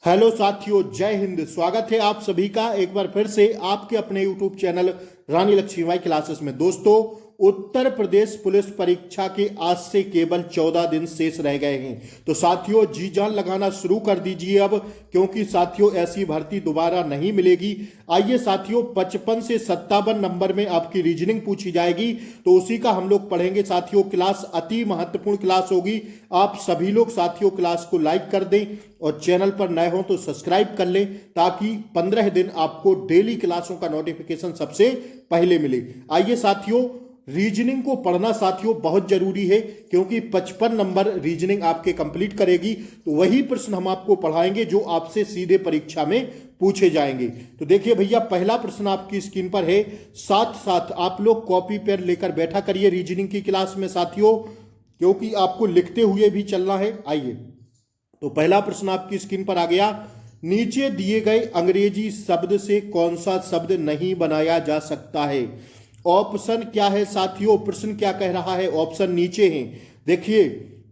Hello साथियों, जय हिंद। स्वागत है आप सभी का एक बार फिर से आपके अपने यूट्यूब चैनल रानी लक्ष्मीबाई क्लासेस में। दोस्तों, उत्तर प्रदेश पुलिस परीक्षा के आज से केवल 14 दिन शेष रह गए हैं। तो साथियों, जी जान लगाना शुरू कर दीजिए अब, क्योंकि साथियों ऐसी भर्ती दोबारा नहीं मिलेगी। आइए साथियों, 55 से 57 नंबर में आपकी रीजनिंग पूछी जाएगी, तो उसी का हम लोग पढ़ेंगे साथियों। क्लास अति महत्वपूर्ण क्लास होगी। आप सभी लोग साथियों क्लास को लाइक कर दें और चैनल पर नए हो तो सब्सक्राइब कर लें, ताकि 15 दिन आपको डेली क्लासों का नोटिफिकेशन सबसे पहले मिले। आइए साथियों, रीजनिंग को पढ़ना साथियों बहुत जरूरी है, क्योंकि 55 नंबर रीजनिंग आपके कंप्लीट करेगी। तो वही प्रश्न हम आपको पढ़ाएंगे जो आपसे सीधे परीक्षा में पूछे जाएंगे। तो देखिए भैया, पहला प्रश्न आपकी स्क्रीन पर है। साथ साथ आप लोग कॉपी पेन लेकर बैठा करिए रीजनिंग की क्लास में साथियों, क्योंकि आपको लिखते हुए भी चलना है। आइए, तो पहला प्रश्न आपकी स्क्रीन पर आ गया। नीचे दिए गए अंग्रेजी शब्द से कौन सा शब्द नहीं बनाया जा सकता है? ऑप्शन क्या है साथियों? प्रश्न क्या कह रहा है? ऑप्शन नीचे हैं। देखिए,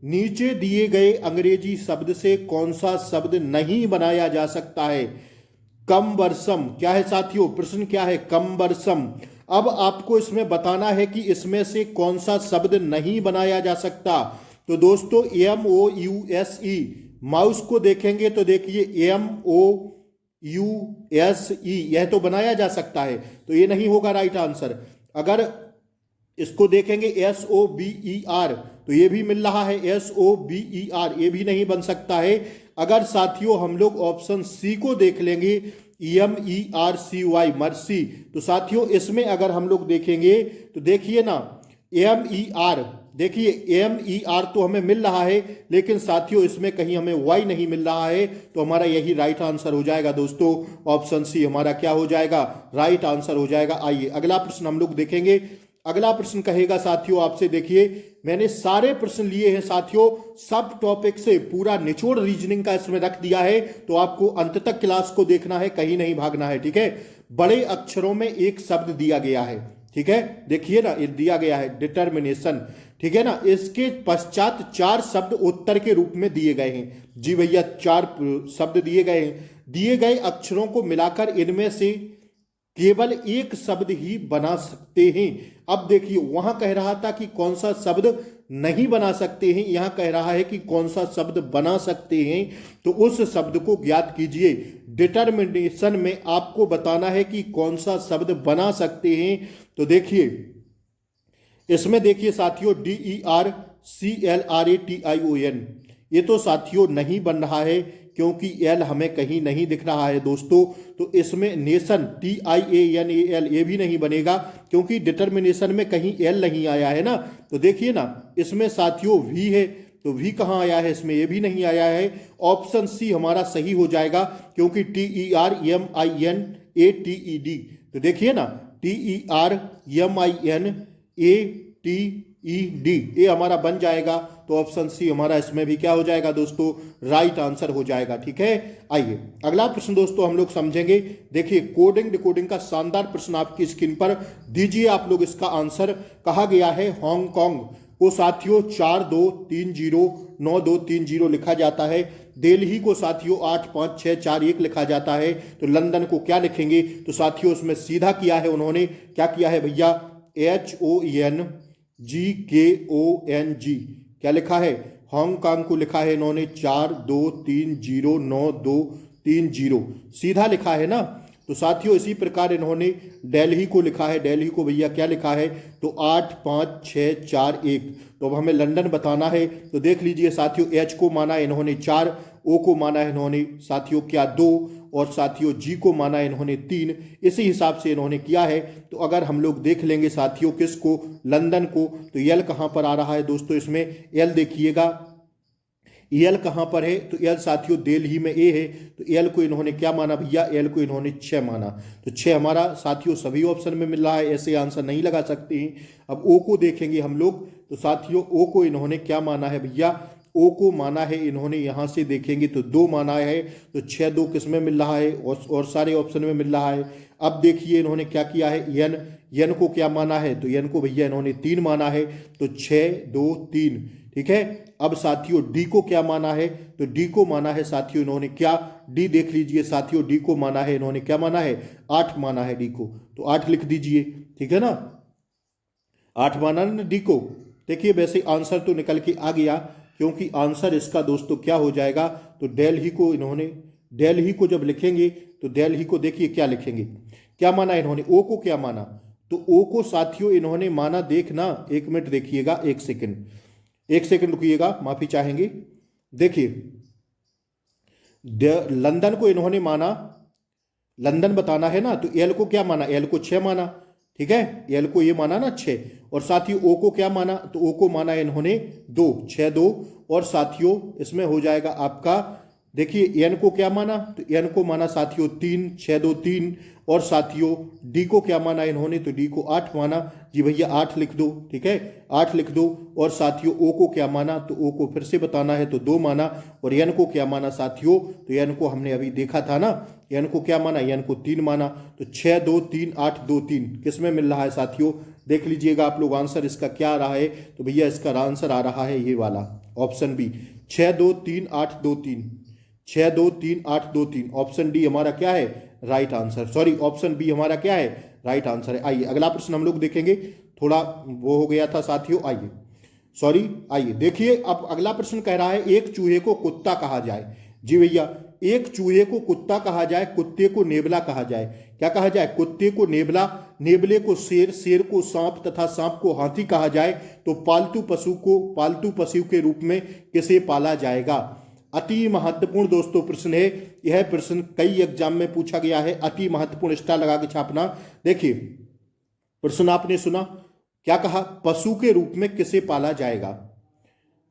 नीचे दिए गए अंग्रेजी शब्द से कौन सा शब्द नहीं बनाया जा सकता है? कमबरसम। क्या है साथियों? प्रश्न क्या है? कमबरसम। अब आपको इसमें बताना है कि इसमें से कौन सा शब्द नहीं बनाया जा सकता। तो दोस्तों, MOUSE, माउस को देखेंगे तो देखिए MOUSE, यह तो बनाया जा सकता है, तो ये नहीं होगा राइट आंसर। अगर इसको देखेंगे SOBER, तो ये भी मिल रहा है SOBER, ये भी नहीं बन सकता है। अगर साथियों हम लोग ऑप्शन सी को देख लेंगे, MERCY, मर्सी, तो साथियों इसमें अगर हम लोग देखेंगे तो देखिए ना, MER, देखिए MER तो हमें मिल रहा है, लेकिन साथियों इसमें कहीं हमें Y नहीं मिल रहा है, तो हमारा यही राइट आंसर हो जाएगा दोस्तों। ऑप्शन सी हमारा क्या हो जाएगा? राइट आंसर हो जाएगा। आइए अगला प्रश्न हम लोग देखेंगे। अगला प्रश्न कहेगा साथियों आपसे, देखिए मैंने सारे प्रश्न लिए हैं साथियों, सब टॉपिक से पूरा निचोड़ रीजनिंग का इसमें रख दिया है, तो आपको अंत तक क्लास को देखना है, कहीं नहीं भागना है, ठीक है। बड़े अक्षरों में एक शब्द दिया गया है, ठीक है, देखिए ना, ये दिया गया है डिटर्मिनेशन, ठीक है ना। इसके पश्चात 4 शब्द उत्तर के रूप में दिए गए हैं। जी भैया, 4 शब्द दिए गए हैं। दिए गए अक्षरों को मिलाकर इनमें से केवल एक शब्द ही बना सकते हैं। अब देखिए, वहां कह रहा था कि कौन सा शब्द नहीं बना सकते हैं, यहां कह रहा है कि कौन सा शब्द बना सकते हैं, तो उस शब्द को ज्ञात कीजिए। डिटर्मिनेशन में आपको बताना है कि कौन सा शब्द बना सकते हैं। तो देखिए, इसमें देखिए साथियों, DERCLRATION, ये तो साथियों नहीं बन रहा है, क्योंकि एल हमें कहीं नहीं दिख रहा है दोस्तों। तो इसमें नेशन, TIANAL, ये भी नहीं बनेगा, क्योंकि डिटर्मिनेशन में कहीं एल नहीं आया है ना। तो देखिए ना, इसमें साथियों वी है, तो वी कहाँ आया है? इसमें ये भी नहीं आया है। ऑप्शन सी हमारा सही हो जाएगा, क्योंकि TERMINATED, तो देखिए ना, TERMINATED, ये हमारा बन जाएगा। तो ऑप्शन सी हमारा इसमें भी क्या हो जाएगा दोस्तों? राइट आंसर हो जाएगा, ठीक है। आइए अगला प्रश्न दोस्तों हम लोग समझेंगे। देखिए, कोडिंग डिकोडिंग का शानदार प्रश्न आपकी स्क्रीन पर, दीजिए आप लोग इसका आंसर। कहा गया है हांगकांग को साथियों 42309230 लिखा जाता है। दिल्ली को साथियों 85641 लिखा जाता है। तो लंदन को क्या लिखेंगे? तो साथियों उसमें सीधा किया है उन्होंने, क्या किया है भैया? HONGKONG, क्या लिखा है? हांगकांग को लिखा है इन्होंने 42309230, सीधा लिखा है ना। तो साथियों इसी प्रकार इन्होंने दिल्ली को लिखा है, दिल्ली को भैया क्या लिखा है? तो 85641। तो अब हमें लंदन बताना है, तो देख लीजिए साथियों, H को माना है इन्होंने 4, O को माना है इन्होंने साथियों क्या 2, और साथियों G को माना है इन्होंने 3। इसी हिसाब से इन्होंने किया है। तो अगर हम लोग देख लेंगे साथियों किसको? लंदन को, तो एल कहाँ पर आ रहा है दोस्तों? इसमें एल देखिएगा, एल कहाँ पर है? तो एल साथियों दिल्ली में ए है, तो एल को इन्होंने क्या माना भैया? एल को इन्होंने 6 माना। तो 6 हमारा साथियों सभी ऑप्शन में मिल रहा है, ऐसे आंसर नहीं लगा सकते हैं। अब ओ को देखेंगे हम लोग, तो साथियों ओ को इन्होंने क्या माना है भैया? ओ को माना है इन्होंने, यहां से देखेंगे तो 2 माना है, तो 6 2 किस में मिल रहा है? और सारे ऑप्शन में मिल रहा है। अब देखिए इन्होंने क्या किया है, एन को क्या माना है? तो एन को भैया इन्होंने 3 माना है, तो 6 2 3, ठीक है। अब साथियों डी को क्या माना है, तो डी को माना है साथियों इन्होंने क्या, डी देख लीजिए साथियों, डी को माना है इन्होंने क्या माना है, 8 माना है डी को, तो 8 लिख दीजिए, ठीक है ना, 8 माना ना डी को। देखिए वैसे आंसर तो निकल के आ गया, क्योंकि आंसर इसका दोस्तों क्या हो जाएगा, तो डेल ही को इन्होंने, डेल ही को जब लिखेंगे तो डेल ही को देखिए क्या लिखेंगे, क्या माना इन्होंने, ओ को क्या माना, तो ओ को साथियों इन्होंने माना, देखना 1 मिनट देखिएगा, 1 सेकंड, 1 सेकंड रुकिएगा, माफी चाहेंगे। देखिए लंदन को इन्होंने माना, लंदन बताना है ना, तो एल को क्या माना, एल को 6 माना, ठीक है, एल को ये माना ना 6, और साथियों ओ को क्या माना, तो ओ को माना इन्होंने 2, 6 2, और साथियों इसमें हो जाएगा आपका, देखिए एन को क्या माना, तो एन को माना साथियों 3, 6 2 3, और साथियों डी को क्या माना इन्होंने, तो डी को 8 माना, जी भैया 8 लिख दो, ठीक है 8 लिख दो। और साथियों ओ को क्या माना, तो ओ को फिर से बताना है, तो 2 माना, और एन को क्या माना साथियों, तो एन को हमने अभी देखा था ना, एन को क्या माना, एन को 3 माना, तो 6 2 3 8 2 3 किस में मिल रहा है साथियों, देख लीजिएगा आप लोग आंसर इसका क्या आ रहा है, तो भैया इसका आंसर आ रहा है ये वाला ऑप्शन बी, 6 2 3 8 2 3, 6 2 3 8 2 3, ऑप्शन डी हमारा क्या है, right answer, sorry option B हमारा क्या है, राइट आंसर है। आइए अगला प्रश्न हम लोग देखेंगे, थोड़ा वो हो गया था साथियों, आइए सॉरी, आइए देखिए अब अगला प्रश्न कह रहा है, एक चूहे को कुत्ता कहा जाए, जी भैया एक चूहे को कुत्ता कहा जाए, कुत्ते को नेबला कहा जाए, क्या कहा जाए, कुत्ते को नेबला, नेबले को शेर, शेर को सांप तथा सांप को हाथी कहा जाए, तो पालतू पशु को पालतू पशु के रूप में किसे पाला जाएगा। अति महत्वपूर्ण दोस्तों प्रश्न है, यह प्रश्न कई एग्जाम में पूछा गया है, अति महत्वपूर्ण स्टार लगा के छापना। देखिए प्रश्न आपने सुना, क्या कहा, पशु के रूप में किसे पाला जाएगा,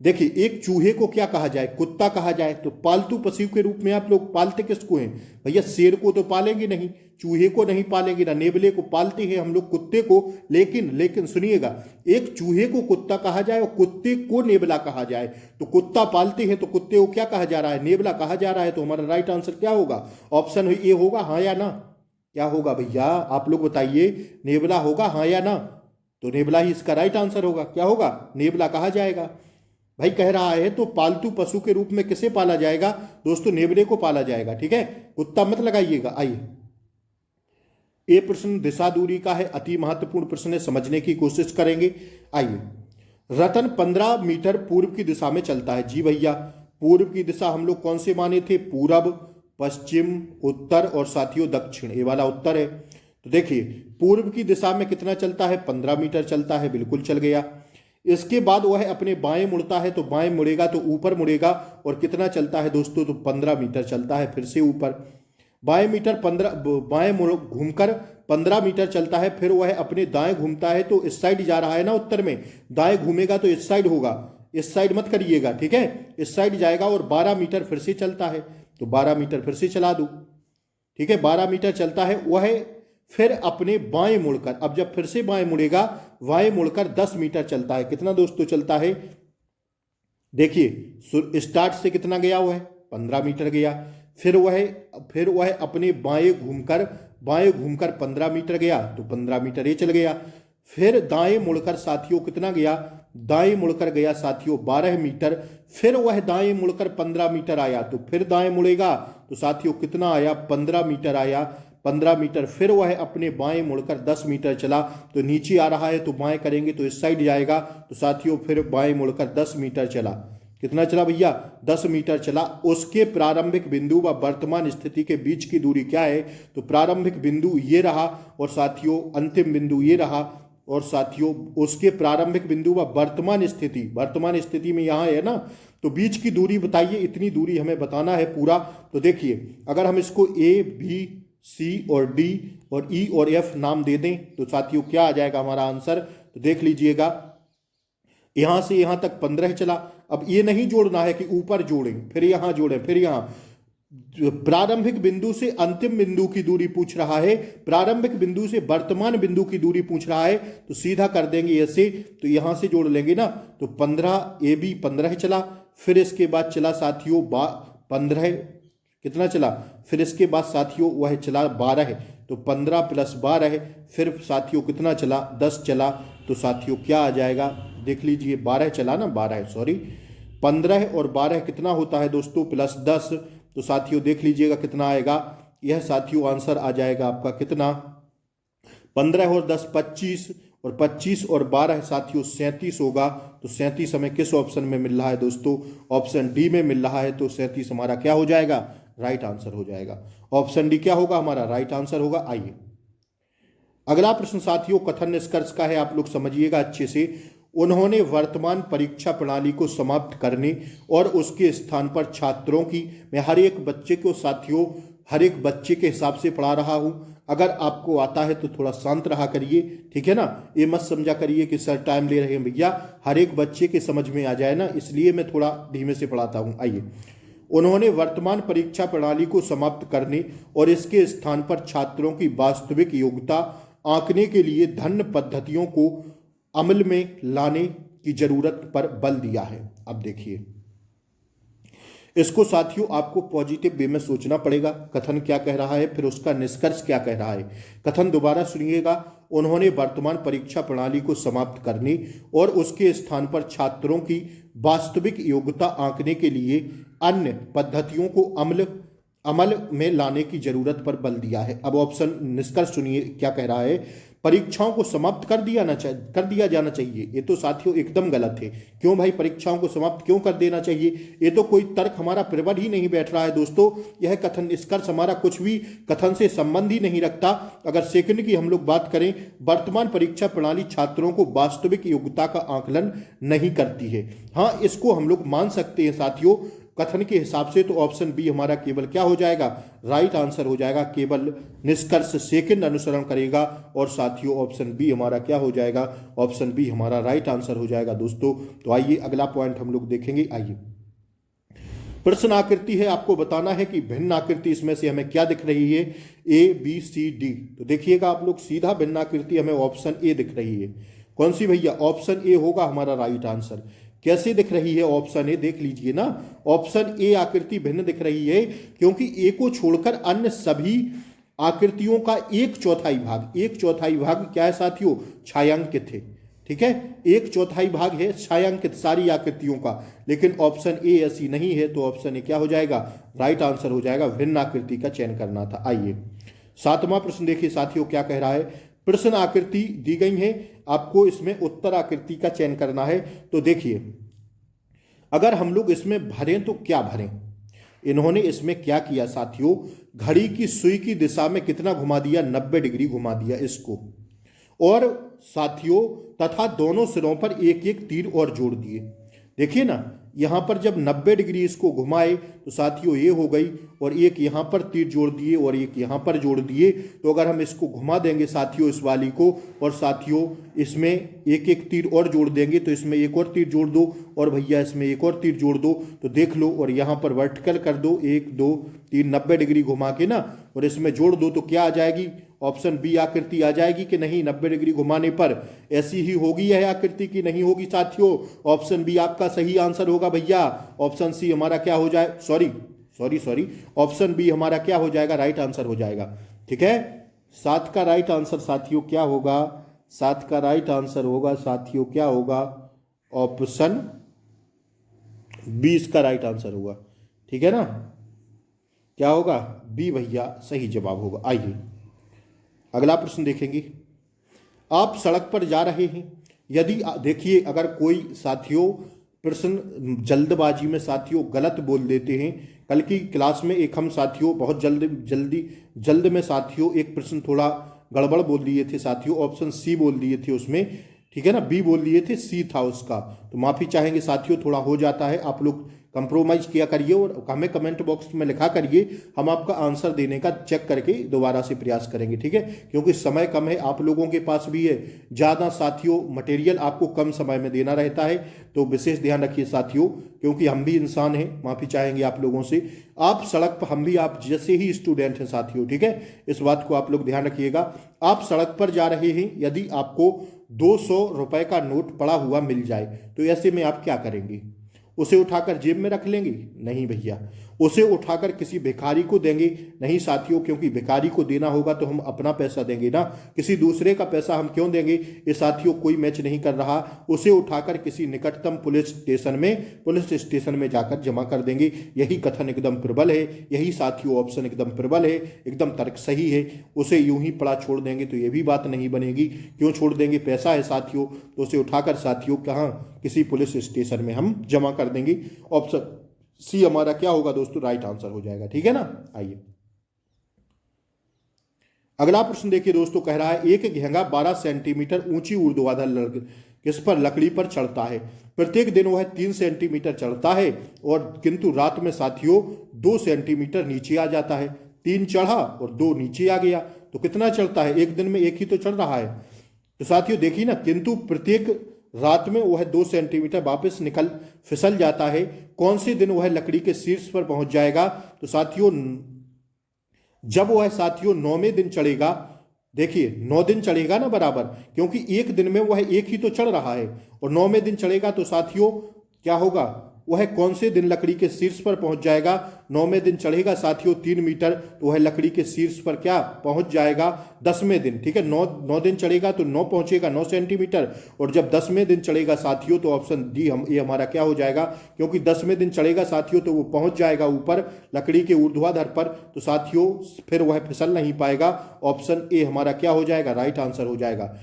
देखिए एक चूहे को क्या कहा जाए, कुत्ता कहा जाए, तो पालतू पशु के रूप में आप लोग पालते किसको हैं भैया, शेर को तो पालेंगे नहीं, चूहे को नहीं पालेंगे ना, नेबले को पालते हैं हम लोग कुत्ते को, लेकिन सुनिएगा, एक चूहे को कुत्ता कहा जाए और कुत्ते को नेबला कहा जाए, तो कुत्ता पालते हैं तो कुत्ते को क्या कहा जा रहा है, नेबला कहा जा रहा है, तो हमारा राइट आंसर क्या होगा, ऑप्शन ए होगा, हाँ या ना, क्या होगा भैया आप लोग बताइए, नेबला होगा हाँ या ना, तो नेबला ही इसका राइट आंसर होगा, क्या होगा, नेबला कहा जाएगा। भाई कह रहा है तो पालतू पशु के रूप में किसे पाला जाएगा दोस्तों, नेबले को पाला जाएगा, ठीक है, कुत्ता मत लगाइएगा। आइए ये प्रश्न दिशा दूरी का है, अति महत्वपूर्ण प्रश्न है, समझने की कोशिश करेंगे। आइए रतन 15 मीटर पूर्व की दिशा में चलता है, जी भैया पूर्व की दिशा हम लोग कौन से माने थे, पूरब, पश्चिम, उत्तर और साथियों दक्षिण, ये वाला उत्तर है। तो देखिए पूर्व की दिशा में कितना चलता है, 15 मीटर चलता है, बिल्कुल चल गया। इसके बाद वह अपने बाएं मुड़ता है, तो बाएं मुड़ेगा तो ऊपर मुड़ेगा, और कितना चलता है दोस्तों, तो 15 मीटर चलता है, फिर से ऊपर बाएं घूमकर 15 मीटर चलता है, फिर वह अपने दाएं घूमता है, तो इस साइड जा रहा है ना उत्तर में, दाएं घूमेगा तो इस साइड होगा, इस साइड मत करिएगा, ठीक है, इस साइड जाएगा, और 12 मीटर फिर से चलता है, तो 12 मीटर फिर से चला दूं, ठीक है, 12 मीटर चलता है, वह फिर अपने बाएं मुड़कर, अब जब फिर से बाएं मुड़ेगा, बाएं मुड़कर 10 मीटर चलता है, कितना दोस्तों चलता है, देखिए स्टार्ट से कितना गया, वह 15 मीटर गया, फिर वह अपने बाएं घूमकर 15 मीटर गया, तो 15 मीटर ये चल गया, फिर दाएं मुड़कर साथियों कितना गया, दाएं मुड़कर गया साथियों 12 मीटर, फिर वह दाएं मुड़कर 15 मीटर आया, तो फिर दाएं मुड़ेगा तो साथियों कितना आया, 15 मीटर आया, 15 मीटर, फिर वह अपने बाएं मुड़कर 10 मीटर चला, तो नीचे आ रहा है तो बाएं करेंगे तो इस साइड जाएगा, तो साथियों फिर बाएं मुड़कर 10 मीटर चला, कितना चला भैया, 10 मीटर चला। उसके प्रारंभिक बिंदु व वर्तमान स्थिति के बीच की दूरी क्या है, तो प्रारंभिक बिंदु ये रहा, और साथियों अंतिम बिंदु ये रहा, और साथियों उसके प्रारंभिक बिंदु व वर्तमान स्थिति में यहाँ है ना, तो बीच की दूरी बताइए, इतनी दूरी हमें बताना है पूरा। तो देखिए अगर हम इसको ए बी सी और डी और ई और एफ नाम दे दें तो साथियों क्या आ जाएगा हमारा आंसर, तो देख लीजिएगा यहां से यहां तक 15 चला, अब ये नहीं जोड़ना है कि ऊपर जोड़ें फिर यहां जोड़ें फिर यहां, प्रारंभिक बिंदु से अंतिम बिंदु की दूरी पूछ रहा है, प्रारंभिक बिंदु से वर्तमान बिंदु की दूरी पूछ रहा है, तो सीधा कर देंगे ऐसे, तो यहां से जोड़ लेंगे ना, तो 15 ए बी 15 चला, फिर इसके बाद चला साथियों 15 कितना चला, फिर इसके बाद साथियों वह चला 12 है, तो 15 प्लस 12 फिर साथियों कितना चला, 10 चला। तो साथियों क्या आ जाएगा, देख लीजिए 12 चला ना, 12 सॉरी 15 और 12 कितना होता है दोस्तों, प्लस 10। तो साथियों देख लीजिएगा कितना आएगा, यह साथियों आंसर आ जाएगा आपका कितना, 15 और 10 25, और 25 और 12 साथियों 37 होगा। तो 37 हमें किस ऑप्शन में मिल रहा है दोस्तों, ऑप्शन डी में मिल रहा है। तो 37 हमारा क्या हो जाएगा, राइट आंसर हो जाएगा। ऑप्शन डी क्या होगा हमारा, राइट आंसर होगा। आइए अगला प्रश्न साथियों कथन निष्कर्ष का है, आप लोग समझिएगा अच्छे से। उन्होंने वर्तमान परीक्षा प्रणाली को समाप्त करने और उसके स्थान पर छात्रों की, मैं हर एक बच्चे को साथियों हर एक बच्चे के हिसाब से पढ़ा रहा हूं, अगर आपको आता है तो थोड़ा शांत रहा करिए, ठीक है ना। ये मत समझा करिए कि सर टाइम ले रहे हैं, भैया हर एक बच्चे के समझ में आ जाए ना, इसलिए मैं थोड़ा धीमे से पढ़ाता हूं। आइए, उन्होंने वर्तमान परीक्षा प्रणाली को समाप्त करने और इसके स्थान पर छात्रों की वास्तविक योग्यता आंकने के लिए धन्य पद्धतियों को अमल में लाने की जरूरत पर बल दिया है। अब देखिए इसको साथियों आपको पॉजिटिव वे में सोचना पड़ेगा, कथन क्या कह रहा है, फिर उसका निष्कर्ष क्या कह रहा है। कथन दोबारा सुनिएगा, उन्होंने वर्तमान परीक्षा प्रणाली को समाप्त करने और उसके स्थान पर छात्रों की वास्तविक योग्यता आंकने के लिए अन्य पद्धतियों को अमल में लाने की जरूरत पर बल दिया है। अब ऑप्शन निष्कर्ष सुनिए क्या कह रहा है, परीक्षाओं को समाप्त कर दिया जाना चाहिए। ये तो साथियों एकदम गलत है। क्यों भाई परीक्षाओं को समाप्त क्यों कर देना चाहिए, ये तो कोई तर्क हमारा प्रबल ही नहीं बैठ रहा है दोस्तों। यह कथन निष्कर्ष हमारा कुछ भी कथन से संबंध ही नहीं रखता। अगर सेकंड की हम लोग बात करें, वर्तमान परीक्षा प्रणाली छात्रों को वास्तविक योग्यता का आकलन नहीं करती है। हाँ, इसको हम लोग मान सकते हैं साथियों कथन के हिसाब से। तो ऑप्शन बी हमारा केवल क्या हो जाएगा, राइट आंसर हो जाएगा। केवल निष्कर्ष सेकंड अनुसरण करेगा और साथियों ऑप्शन बी हमारा क्या हो जाएगा, ऑप्शन बी हमारा राइट आंसर हो जाएगा दोस्तों। तो आइए अगला पॉइंट हम लोग देखेंगे। आइए, प्रश्न आकृति है, आपको बताना है कि भिन्न आकृति इसमें से हमें क्या दिख रही है, ए बी सी डी। तो देखिएगा आप लोग, सीधा भिन्न आकृति हमें ऑप्शन ए दिख रही है। कौन सी भैया, ऑप्शन ए होगा हमारा राइट आंसर। कैसे दिख रही है ऑप्शन ए, देख लीजिए ना, ऑप्शन ए आकृति भिन्न दिख रही है क्योंकि ए को छोड़कर अन्य सभी आकृतियों का एक चौथाई भाग क्या है साथियों, छायांकित है। ठीक है, एक चौथाई भाग है छायांकित सारी आकृतियों का, लेकिन ऑप्शन ए ऐसी नहीं है। तो ऑप्शन ए क्या हो जाएगा, राइट आंसर हो जाएगा। भिन्न आकृति का चयन करना था। आइए 7वां प्रश्न देखिए साथियों क्या कह रहा है। प्रश्न आकृति दी गई है, आपको इसमें उत्तर आकृति का चयन करना है। तो देखिए अगर हम लोग इसमें भरें तो क्या भरें, इन्होंने इसमें क्या किया साथियों, घड़ी की सुई की दिशा में कितना घुमा दिया, 90 डिग्री घुमा दिया इसको, और साथियों तथा दोनों सिरों पर एक एक तीर और जोड़ दिए। देखिए ना, यहां पर जब 90 डिग्री इसको घुमाए तो साथियों ये हो गई, और एक यहां पर तीर जोड़ दिए और एक यहां पर जोड़ दिए। तो अगर हम इसको घुमा देंगे साथियों इस वाली को, और साथियों इसमें एक एक तीर और जोड़ देंगे, तो इसमें एक और तीर जोड़ दो, और भैया इसमें एक और तीर जोड़ दो, तो देख लो, और यहां पर वर्टिकल कर दो, 1 2 3 90 डिग्री घुमा के ना, और इसमें जोड़ दो, तो क्या आ जाएगी, ऑप्शन बी आकृति आ जाएगी कि नहीं। 90 डिग्री घुमाने पर ऐसी ही होगी यह आकृति की नहीं होगी साथियों। ऑप्शन बी आपका सही आंसर होगा भैया। ऑप्शन सी हमारा क्या हो जाए, सॉरी ऑप्शन बी हमारा क्या हो जाएगा, राइट आंसर हो जाएगा। ठीक है, 7 का राइट आंसर साथियों क्या होगा, 7 का राइट आंसर होगा साथियों क्या होगा, ऑप्शन बी इसका राइट आंसर होगा। ठीक है ना, क्या होगा, बी भैया सही जवाब होगा। आइए अगला प्रश्न देखेंगे। आप सड़क पर जा रहे हैं, यदि देखिए अगर कोई साथियों प्रश्न जल्दबाजी में साथियों गलत बोल देते हैं, कल की क्लास में एक हम साथियों बहुत जल्द में साथियों एक प्रश्न थोड़ा गड़बड़ बोल दिए थे साथियों, ऑप्शन सी बोल दिए थे उसमें, ठीक है ना, बी बोल दिए थे, सी था उसका। तो माफी चाहेंगे साथियों, थोड़ा हो जाता है, आप लोग कंप्रोमाइज किया करिए और हमें कमेंट बॉक्स में लिखा करिए, हम आपका आंसर देने का चेक करके दोबारा से प्रयास करेंगे। ठीक है, क्योंकि समय कम है, आप लोगों के पास भी है ज़्यादा साथियों, मटेरियल आपको कम समय में देना रहता है, तो विशेष ध्यान रखिए साथियों, क्योंकि हम भी इंसान हैं, माफ़ी चाहेंगे आप लोगों से। आप सड़क पर, हम भी आप जैसे ही स्टूडेंट हैं साथियों, ठीक है, इस बात को आप लोग ध्यान रखिएगा। आप सड़क पर जा रहे हैं, यदि आपको 200 रुपए का नोट पड़ा हुआ मिल जाए, तो ऐसे में आप क्या करेंगे, उसे उठाकर जेब में रख लेंगे, नहीं भैया, उसे उठाकर किसी भिखारी को देंगे? नहीं साथियों, क्योंकि भिखारी को देना होगा तो हम अपना पैसा देंगे ना, किसी दूसरे का पैसा हम क्यों देंगे? ये साथियों कोई मैच नहीं कर रहा। उसे उठाकर किसी निकटतम पुलिस स्टेशन में जाकर जमा कर देंगे। यही कथन एकदम प्रबल है, यही साथियों ऑप्शन एकदम प्रबल है, एकदम तर्क सही है। उसे यूं ही पड़ा छोड़ देंगे तो ये भी बात नहीं बनेगी। क्यों छोड़ देंगे? पैसा है साथियों, तो उसे उठाकर साथियों कहाँ, किसी पुलिस स्टेशन में हम जमा कर देंगे। ऑप्शन सी हमारा क्या होगा दोस्तों? राइट आंसर हो जाएगा। ठीक है ना। आइए अगला प्रश्न देखिए दोस्तों, कह रहा है एक घेंगा 12 सेंटीमीटर ऊंची ऊर्ध्वाधर किस पर लकड़ी पर चढ़ता है। प्रत्येक दिन वह 3 सेंटीमीटर चढ़ता है और किंतु रात में साथियों 2 सेंटीमीटर नीचे आ जाता है। 3 चढ़ा और 2 नीचे आ गया, तो कितना चढ़ता है? एक दिन में एक ही तो चढ़ रहा है। तो साथियों देखिए ना, किंतु प्रत्येक रात में वह 2 सेंटीमीटर वापस फिसल जाता है। कौन से दिन वह लकड़ी के शीर्ष पर पहुंच जाएगा? तो साथियों जब वह साथियों 9वें दिन चढ़ेगा। देखिए 9 दिन चढ़ेगा ना बराबर, क्योंकि एक दिन में वह एक ही तो चढ़ रहा है, और 9वें दिन चढ़ेगा तो साथियों क्या होगा? वह कौन से दिन लकड़ी के शीर्ष पर पहुंच जाएगा? 9वें दिन चढ़ेगा साथियों 3 मीटर, तो वह लकड़ी के शीर्ष पर क्या पहुंच जाएगा? 10वें दिन। ठीक है, 9 दिन चढ़ेगा तो 9 पहुंचेगा 9 सेंटीमीटर, और जब 10वें दिन चढ़ेगा साथियों तो ऑप्शन डी ये हमारा क्या हो जाएगा? क्योंकि 10वें दिन चढ़ेगा साथियों तो वो पहुंच जाएगा ऊपर लकड़ी के ऊर्ध्वाधर पर, तो साथियों फिर वह फिसल नहीं पाएगा। ऑप्शन ए हमारा क्या हो जाएगा? राइट आंसर हो जाएगा।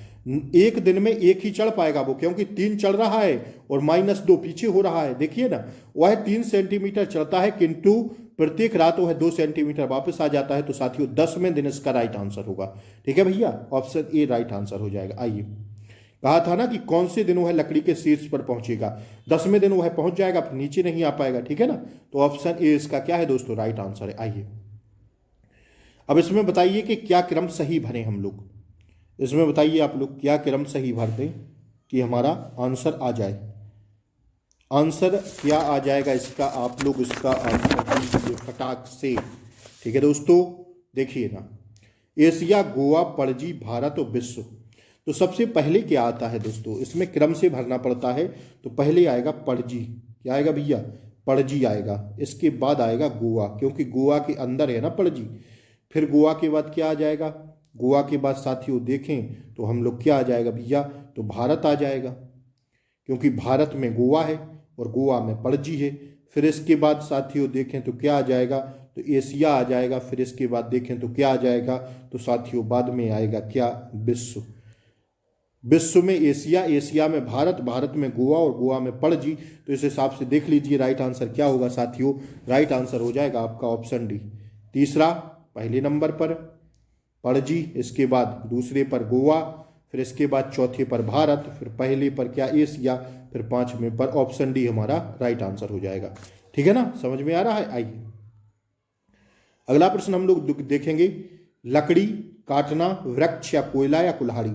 एक दिन में एक ही चढ़ पाएगा वो, क्योंकि 3 चढ़ रहा है और -2 पीछे हो रहा है। देखिए ना, वह 3 सेंटीमीटर चढ़ता है, किंतु प्रत्येक रात वह 2 सेंटीमीटर वापस आ जाता है। तो साथियों 10वें दिन इसका राइट आंसर होगा। ठीक है भैया, ऑप्शन ए राइट आंसर हो जाएगा। आइए, कहा था ना कि कौन से दिन वह लकड़ी के शीर्ष पर पहुंचेगा? 10वें दिन वह पहुंच जाएगा, फिर नीचे नहीं आ पाएगा। ठीक है ना, तो ऑप्शन ए इसका क्या है दोस्तों? राइट आंसर है। आइए अब इसमें बताइए कि क्या क्रम सही भरें हम लोग। इसमें बताइए आप लोग क्या क्रम सही भर दें कि हमारा आंसर आ जाए। आंसर क्या आ जाएगा इसका? आप लोग इसका आंसर दीजिए फटाक से। ठीक है दोस्तों, देखिए ना, एशिया, गोवा, पणजी, भारत और विश्व। तो सबसे पहले क्या आता है दोस्तों? इसमें क्रम से भरना पड़ता है। तो पहले आएगा पणजी। क्या आएगा भैया? पणजी आएगा। इसके बाद आएगा गोवा, क्योंकि गोवा के अंदर है ना पणजी। फिर गोवा के बाद क्या आ जाएगा? गोवा के बाद साथियों देखें तो हम लोग क्या आ जाएगा भैया? तो भारत आ जाएगा, क्योंकि भारत में गोवा है और गोवा में पणजी है। फिर इसके बाद साथियों देखें तो क्या आ जाएगा? तो एशिया आ जाएगा। फिर इसके बाद देखें तो क्या आ जाएगा? तो साथियों बाद में आएगा क्या? विश्व। विश्व में एशिया, एशिया में भारत, भारत में गोवा और गोवा में पणजी। तो इस हिसाब से देख लीजिए राइट आंसर क्या होगा साथियों? राइट आंसर हो जाएगा आपका ऑप्शन डी। तीसरा पहले नंबर पर पणजी, इसके बाद दूसरे पर गोवा, फिर इसके बाद चौथे पर भारत, फिर पहले पर क्या? एशिया, फिर 5वें पर ऑप्शन डी हमारा राइट आंसर हो जाएगा। ठीक है ना, समझ में आ रहा है? आइए अगला प्रश्न हम लोग देखेंगे, लकड़ी काटना वृक्ष या कोयला या कुल्हाड़ी।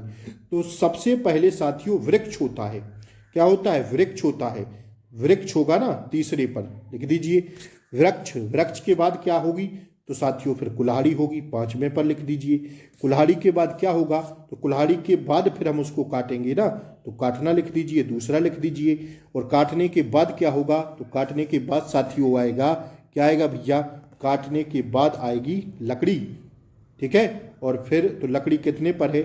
तो सबसे पहले साथियों वृक्ष होता है। क्या होता है? वृक्ष होता है। वृक्ष होगा ना, तीसरे पर लिख दीजिए वृक्ष। वृक्ष के बाद क्या होगी? तो साथियों फिर कुल्हाड़ी होगी, 5वें पर लिख दीजिए। कुल्हाड़ी के बाद क्या होगा? तो कुल्हाड़ी के बाद फिर हम उसको काटेंगे ना, तो काटना लिख दीजिए, दूसरा लिख दीजिए। और काटने के बाद क्या होगा? तो काटने के बाद साथियों आएगा क्या? आएगा भैया, काटने के बाद आएगी लकड़ी। ठीक है, और फिर तो लकड़ी कितने पर है?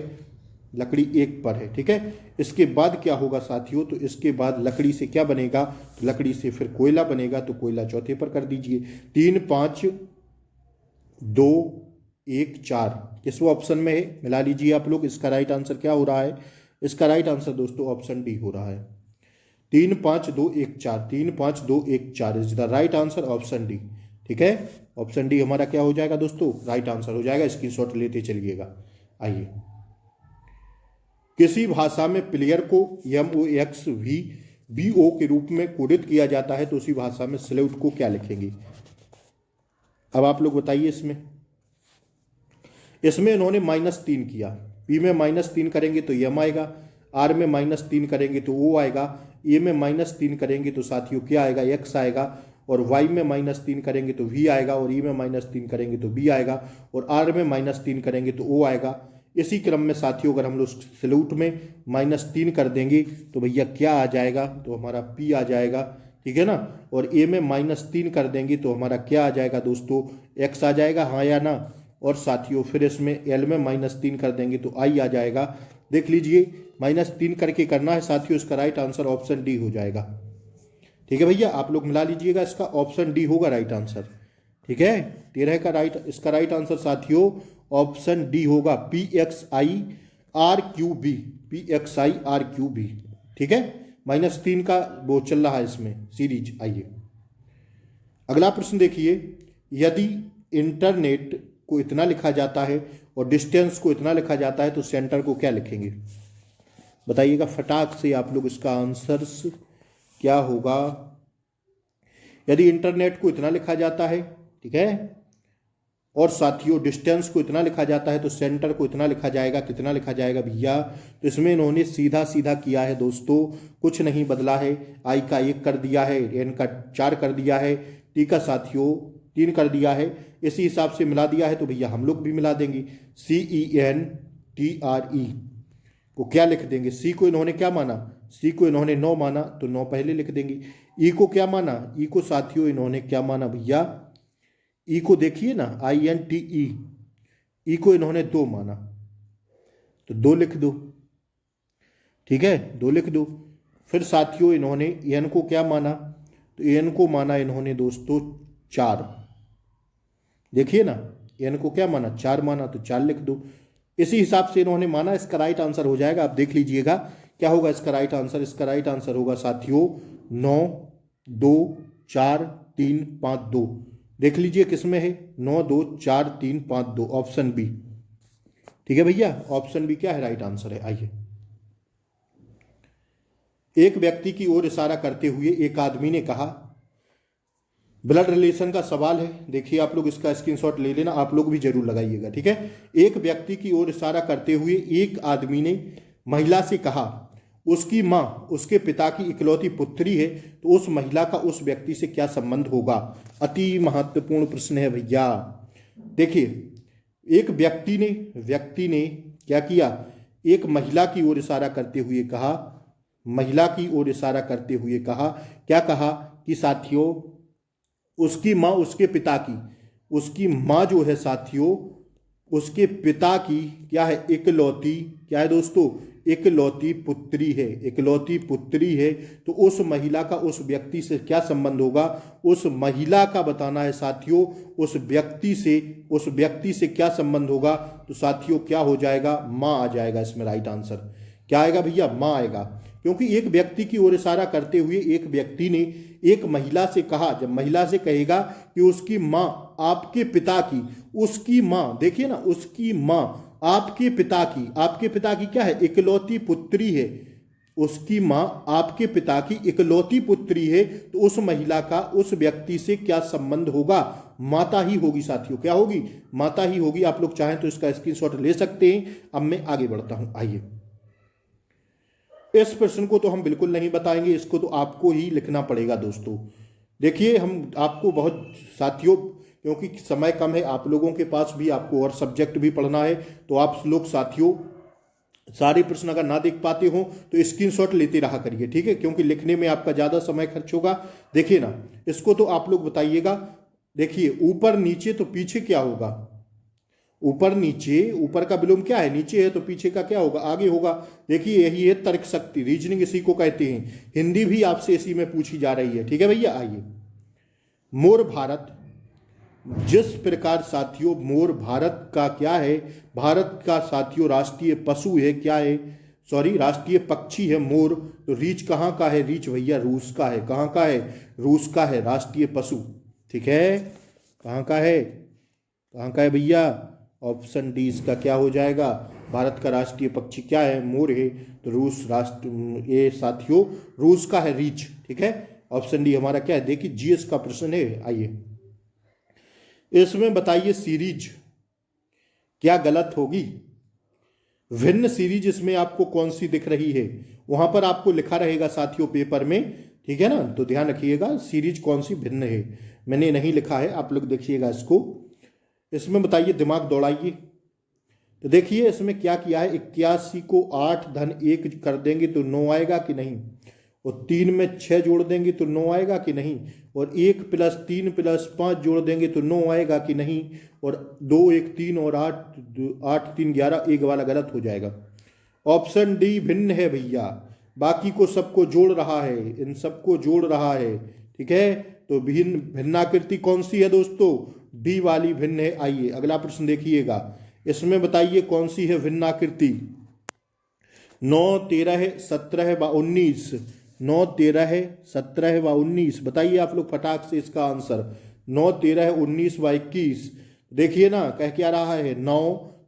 लकड़ी 1 पर है। ठीक है, इसके बाद क्या होगा साथियों? तो इसके बाद लकड़ी से क्या बनेगा? तो लकड़ी से फिर कोयला बनेगा, तो कोयला चौथे पर कर दीजिए। 3, 5, 2, 1, 4 किस वो ऑप्शन में है? मिला लीजिए आप लोग। इसका राइट आंसर क्या हो रहा है? इसका राइट आंसर दोस्तों ऑप्शन डी हो रहा है। 3, 5, 2, 1, 4 3, 5, 2, 1, 4 is the right answer option D. ठीक है, ऑप्शन डी हमारा क्या हो जाएगा दोस्तों? राइट आंसर हो जाएगा। स्क्रीनशॉट लेते चलिएगा। आइए, किसी भाषा में प्लेयर को MOXVBO के रूप में कोडित किया जाता है, तो उसी भाषा में सैल्यूट को क्या लिखेंगे? अब आप लोग बताइए। इसमें इन्होंने -3 किया। P में -3 करेंगे तो M आएगा, R में -3 करेंगे तो O आएगा, A में -3 करेंगे तो साथियों क्या आएगा? X आएगा, और Y में -3 करेंगे तो V आएगा, और E में -3 करेंगे तो B आएगा, और R में -3 करेंगे तो O आएगा। इसी क्रम में साथियों अगर हम लोग सैल्यूट में -3 कर देंगे तो भैया क्या आ जाएगा? तो हमारा P आ जाएगा। ठीक है ना। और ए में -3 कर देंगे तो हमारा क्या आ जाएगा दोस्तों, x आ जाएगा, हाँ या ना। और साथियों फिर इसमें l में -3 कर देंगे तो i आ जाएगा। देख लीजिए, -3 करके करना है साथियों, इसका राइट आंसर ऑप्शन डी हो जाएगा। ठीक है भैया, आप लोग मिला लीजिएगा, इसका ऑप्शन डी होगा राइट आंसर। ठीक है, 13 का इसका राइट आंसर साथियों ऑप्शन डी होगा, PXIRQB, PXIRQB। ठीक है, -3 का वो चल रहा है इसमें सीरीज। आइए अगला प्रश्न देखिए, यदि इंटरनेट को इतना लिखा जाता है और डिस्टेंस को इतना लिखा जाता है तो सेंटर को क्या लिखेंगे? बताइएगा फटाक से आप लोग, इसका आंसर क्या होगा। यदि इंटरनेट को इतना लिखा जाता है, ठीक है, और साथियों डिस्टेंस को इतना लिखा जाता है तो सेंटर को इतना लिखा जाएगा। कितना लिखा जाएगा भैया? तो इसमें इन्होंने सीधा सीधा किया है दोस्तों, कुछ नहीं बदला है। आई का 1 कर दिया है, एन का 4 कर दिया है, टी का साथियों 3 कर दिया है, इसी हिसाब से मिला दिया है। तो भैया हम लोग भी मिला देंगे, CENTRE को क्या लिख देंगे? सी को इन्होंने क्या माना? सी को इन्होंने 9 माना तो 9 पहले लिख देंगे। ई को क्या माना? ई को साथियों इन्होंने क्या माना भैया? ई को देखिए ना, INTE, ई को इन्होंने 2 माना तो 2 लिख दो। ठीक है, 2 लिख दो। फिर साथियों इन्होंने एन को क्या माना? तो एन को माना इन्होंने दोस्तों 4। देखिए ना, एन को क्या माना? 4 माना तो 4 लिख दो। इसी हिसाब से इन्होंने माना, इसका राइट आंसर हो जाएगा। आप देख लीजिएगा क्या होगा इसका राइट आंसर। इसका राइट आंसर होगा साथियों 9 2 4 3 5 2। देख लीजिए किसमें है, 9 2 4 3 5 2, ऑप्शन बी। ठीक है भैया, ऑप्शन बी क्या है राइट आंसर है। आइए, एक व्यक्ति की ओर इशारा करते हुए एक आदमी ने कहा, ब्लड रिलेशन का सवाल है, देखिए आप लोग इसका स्क्रीनशॉट ले लेना, आप लोग भी जरूर लगाइएगा। ठीक है, एक व्यक्ति की ओर इशारा करते हुए एक आदमी ने महिला से कहा, उसकी मां उसके पिता की इकलौती पुत्री है, तो उस महिला का उस व्यक्ति से क्या संबंध होगा? अति महत्वपूर्ण प्रश्न है भैया। देखिए, एक व्यक्ति ने क्या किया? एक महिला की ओर इशारा करते हुए कहा, महिला की ओर इशारा करते हुए कहा, क्या कहा कि साथियों उसकी मां उसके पिता की, उसकी मां जो है साथियों उसके पिता की क्या है? इकलौती, क्या है दोस्तों? इकलौती पुत्री है, इकलौती पुत्री है। तो उस महिला का उस व्यक्ति से क्या संबंध होगा? उस महिला का बताना है साथियों, उस व्यक्ति से क्या संबंध होगा? तो साथियों क्या हो जाएगा? मां आ जाएगा इसमें राइट आंसर। क्या आएगा भैया? मां आएगा, क्योंकि एक व्यक्ति की ओर इशारा करते हुए एक व्यक्ति ने एक महिला से कहा, जब महिला से कहेगा कि उसकी मां आपके पिता की, उसकी मां, देखिए ना, उसकी मां आपके पिता की क्या है? इकलौती पुत्री है। उसकी मां आपके पिता की इकलौती पुत्री है, तो उस महिला का उस व्यक्ति से क्या संबंध होगा? माता ही होगी साथियों। क्या होगी? माता ही होगी। आप लोग चाहें तो इसका स्क्रीनशॉट ले सकते हैं। अब मैं आगे बढ़ता हूं। आइए, इस प्रश्न को तो हम बिल्कुल नहीं बताएंगे, इसको तो आपको ही लिखना पड़ेगा दोस्तों। देखिए, हम आपको बहुत साथियों, क्योंकि समय कम है, आप लोगों के पास भी आपको और सब्जेक्ट भी पढ़ना है, तो आप लोग साथियों सारे प्रश्न अगर ना देख पाते हो तो स्क्रीनशॉट लेते रहा करिए। ठीक है, क्योंकि लिखने में आपका ज़्यादा समय खर्च होगा। देखिए ना, इसको तो आप लोग बताइएगा। देखिए, ऊपर नीचे तो पीछे क्या होगा? ऊपर नीचे, ऊपर का विलोम क्या है? नीचे है, तो पीछे का क्या होगा? आगे होगा। देखिए, यही है तर्क शक्ति, रीजनिंग इसी को कहते हैं। हिंदी भी आपसे इसी में पूछी जा रही है। ठीक है भैया, आइए, मोर भारत, जिस प्रकार साथियों मोर भारत का क्या है? भारत का साथियों राष्ट्रीय पशु है, क्या है? सॉरी, राष्ट्रीय पक्षी है मोर। तो रीच कहाँ का है? रीच भैया रूस का है। कहाँ का है? रूस का है राष्ट्रीय पशु। ठीक है, कहाँ का है? कहाँ का है भैया? ऑप्शन डी इसका क्या हो जाएगा? भारत का राष्ट्रीय पक्षी क्या है? मोर है। तो रूस राष्ट्र, ये साथियों रूस का है रीच। ठीक है, ऑप्शन डी हमारा क्या है? देखिए, जीएस का प्रश्न है। आइए, इसमें बताइए सीरीज क्या गलत होगी? भिन्न सीरीज इसमें आपको कौन सी दिख रही है? वहां पर आपको लिखा रहेगा साथियों पेपर में। ठीक है ना, तो ध्यान रखिएगा सीरीज कौन सी भिन्न है। मैंने नहीं लिखा है, आप लोग देखिएगा इसको। इसमें बताइए, दिमाग दौड़ाइए। तो देखिए इसमें क्या किया है, 81 को 8 धन 1 कर देंगे तो 9 आएगा कि नहीं? और 3 में 6 जोड़ देंगे तो 9 आएगा कि नहीं, और 1 + 3 + 5 जोड़ देंगे तो 9 आएगा कि नहीं, और 2 1 3 और 8 8 3 11, एक वाला गलत हो जाएगा। ऑप्शन डी भिन्न है भैया, बाकी को सबको जोड़ रहा है, इन सबको जोड़ रहा है, ठीक है। तो भिन्नाकृति कौन सी है दोस्तों, डी वाली भिन्न है। आइए अगला प्रश्न देखिएगा, इसमें बताइए कौन सी है भिन्नाकृति। 9 13 17 व 19, 9 13 17 व 19, बताइए आप लोग फटाक से इसका आंसर। 9 13 19 व 21, देखिए ना कह क्या रहा है, 9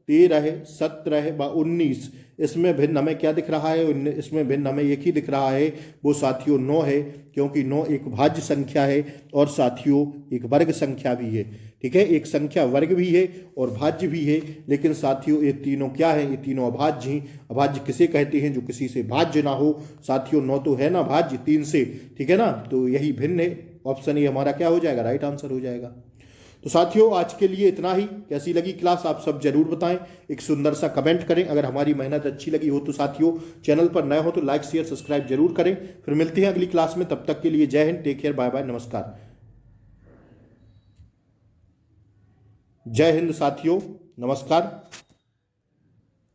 13 17 व 19, इसमें भिन्न हमें क्या दिख रहा है, इसमें भिन्न हमें एक ही दिख रहा है, वो साथियों 9 है, क्योंकि 9 एक भाज्य संख्या है और साथियों एक वर्ग संख्या भी है, ठीक है। एक संख्या वर्ग भी है और भाज्य भी है, लेकिन साथियों ये तीनों क्या है, ये तीनों अभाज्य हैं। अभाज्य किसे कहते हैं, जो किसी से भाज्य ना हो। साथियों 9 तो है ना भाज्य 3 से, ठीक है ना, तो यही भिन्न है। ऑप्शन ए हमारा क्या हो जाएगा, राइट आंसर हो जाएगा। तो साथियों आज के लिए इतना ही। कैसी लगी क्लास आप सब जरूर बताएं, एक सुंदर सा कमेंट करें। अगर हमारी मेहनत अच्छी लगी हो तो साथियों, चैनल पर नए हो तो लाइक शेयर सब्सक्राइब जरूर करें। फिर मिलते हैं अगली क्लास में, तब तक के लिए जय हिंद, टेक केयर, बाय बाय, नमस्कार। जय हिंद साथियों, नमस्कार।